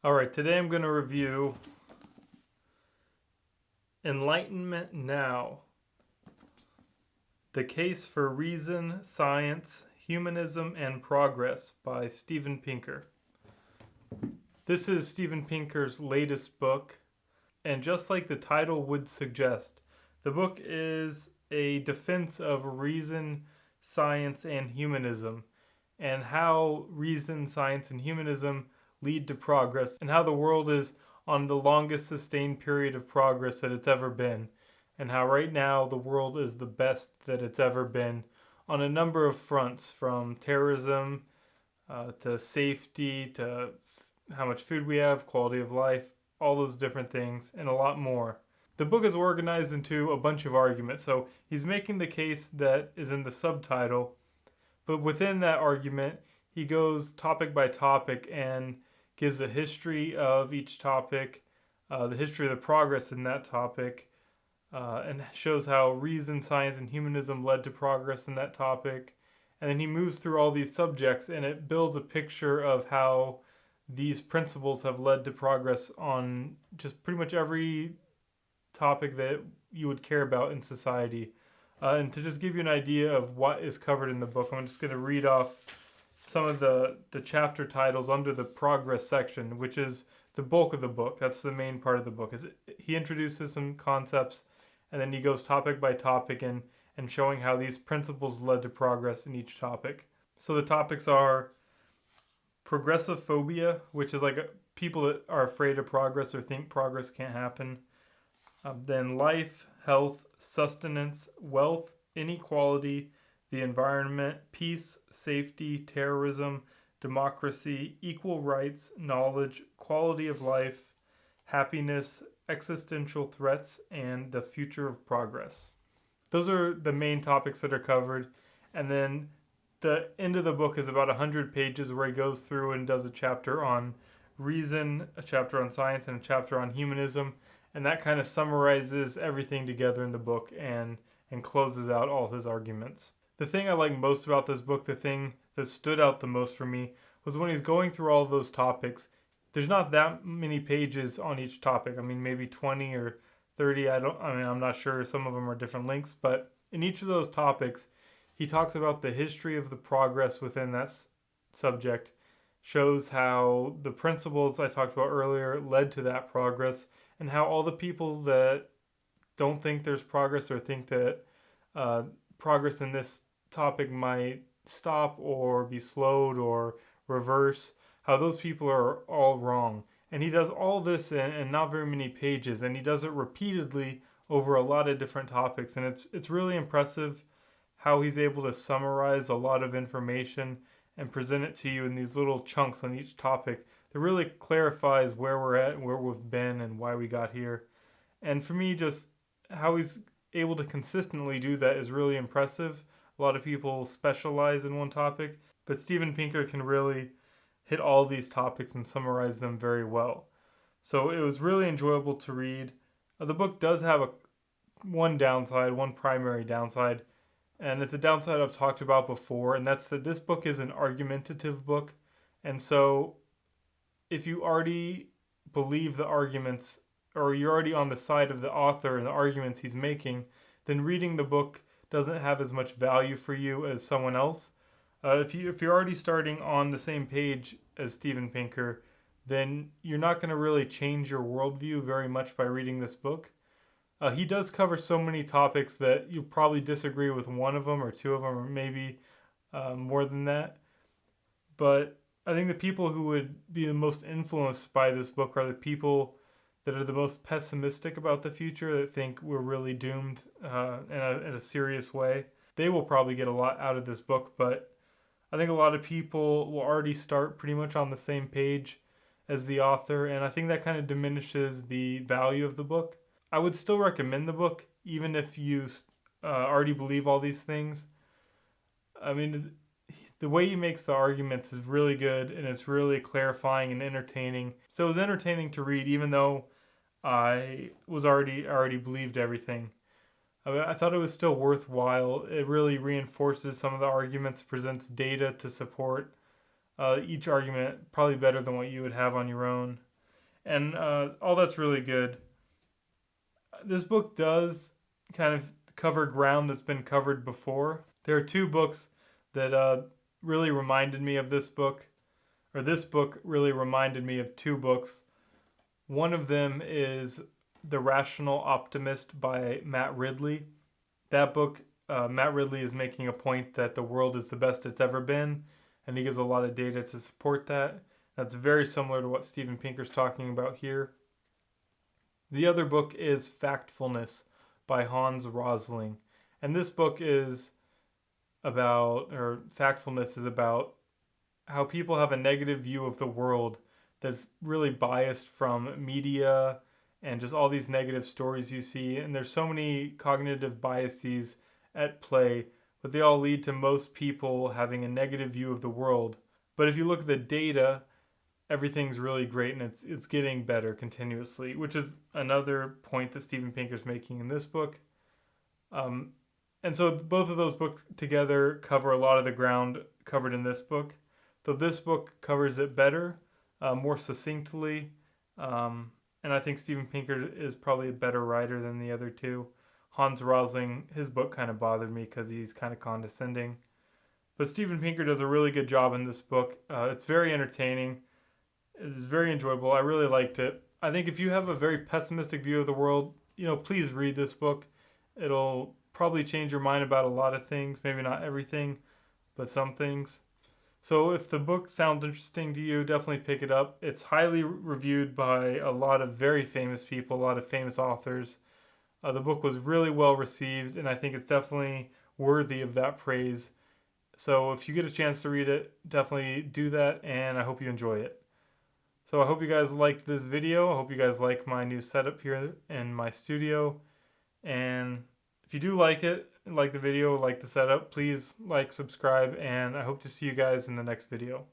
Alright, today I'm going to review Enlightenment Now, The Case for Reason, Science, Humanism, and Progress by Steven Pinker. This is Steven Pinker's latest book, and just like the title would suggest, the book is a defense of reason, science, and humanism, and how reason, science, and humanism lead to progress, and how the world is on the longest sustained period of progress that it's ever been, and how right now the world is the best that it's ever been on a number of fronts, from terrorism to safety to how much food we have, quality of life, all those different things, and a lot more. The book is organized into a bunch of arguments, so he's making the case that is in the subtitle, but within that argument he goes topic by topic and gives a history of each topic, the history of the progress in that topic, and shows how reason, science, and humanism led to progress in that topic. And then he moves through all these subjects, and it builds a picture of how these principles have led to progress on just pretty much every topic that you would care about in society. And to just give you an idea of what is covered in the book, I'm just going to read off some of the chapter titles under the progress section, which is the bulk of the book. That's the main part of the book. He introduces some concepts, and then he goes topic by topic and showing how these principles led to progress in each topic. So the topics are progressive phobia, which is like people that are afraid of progress or think progress can't happen. Then life, health, sustenance, wealth, inequality, the environment, peace, safety, terrorism, democracy, equal rights, knowledge, quality of life, happiness, existential threats, and the future of progress. Those are the main topics that are covered. And then the end of the book is about 100 pages where he goes through and does a chapter on reason, a chapter on science, and a chapter on humanism. And that kind of summarizes everything together in the book and closes out all his arguments. The thing I like most about this book, the thing that stood out the most for me, was when he's going through all of those topics. There's not that many pages on each topic. I mean, maybe 20 or 30. I'm not sure. Some of them are different links, but in each of those topics, he talks about the history of the progress within that subject, shows how the principles I talked about earlier led to that progress, and how all the people that don't think there's progress or think that progress in this topic might stop or be slowed or reverse, how those people are all wrong. And he does all this in not very many pages, and he does it repeatedly over a lot of different topics. And it's really impressive how he's able to summarize a lot of information and present it to you in these little chunks on each topic that really clarifies where we're at and where we've been and why we got here. And for me, just how he's able to consistently do that is really impressive. A lot of people specialize in one topic, but Steven Pinker can really hit all these topics and summarize them very well. So it was really enjoyable to read. The book does have one downside, one primary downside, and it's a downside I've talked about before, and that's that this book is an argumentative book. And so if you already believe the arguments, or you're already on the side of the author and the arguments he's making, then reading the book doesn't have as much value for you as someone else. If you're already starting on the same page as Steven Pinker, then you're not going to really change your worldview very much by reading this book. He does cover so many topics that you'll probably disagree with one of them or two of them, or maybe more than that. But I think the people who would be the most influenced by this book are the people that are the most pessimistic about the future, that think we're really doomed in a serious way. They will probably get a lot out of this book, but I think a lot of people will already start pretty much on the same page as the author, and I think that kind of diminishes the value of the book. I would still recommend the book, even if you already believe all these things. I mean, the way he makes the arguments is really good, and it's really clarifying and entertaining. So it was entertaining to read, even though I already believed everything. I thought it was still worthwhile. It really reinforces some of the arguments, presents data to support each argument, probably better than what you would have on your own. And all that's really good. This book does kind of cover ground that's been covered before. There are two books that really reminded me of this book, or this book really reminded me of two books. One of them is The Rational Optimist by Matt Ridley. That book, Matt Ridley is making a point that the world is the best it's ever been, and he gives a lot of data to support that. That's very similar to what Steven Pinker's talking about here. The other book is Factfulness by Hans Rosling. And this book is about, or Factfulness is about how people have a negative view of the world that's really biased from media and just all these negative stories you see. And there's so many cognitive biases at play, but they all lead to most people having a negative view of the world. But if you look at the data, everything's really great and it's getting better continuously, which is another point that Steven Pinker's making in this book. And so both of those books together cover a lot of the ground covered in this book. Though this book covers it better, more succinctly, and I think Steven Pinker is probably a better writer than the other two. Hans Rosling, his book kind of bothered me because he's kind of condescending. But Steven Pinker does a really good job in this book. It's very entertaining. It's very enjoyable. I really liked it. I think if you have a very pessimistic view of the world, please read this book. It'll probably change your mind about a lot of things. Maybe not everything, but some things. So if the book sounds interesting to you, definitely pick it up. It's highly reviewed by a lot of very famous people, a lot of famous authors. The book was really well received, and I think it's definitely worthy of that praise. So if you get a chance to read it, definitely do that, and I hope you enjoy it. So I hope you guys liked this video. I hope you guys like my new setup here in my studio. And if you do like it, like the video, like the setup, please like, subscribe, and I hope to see you guys in the next video.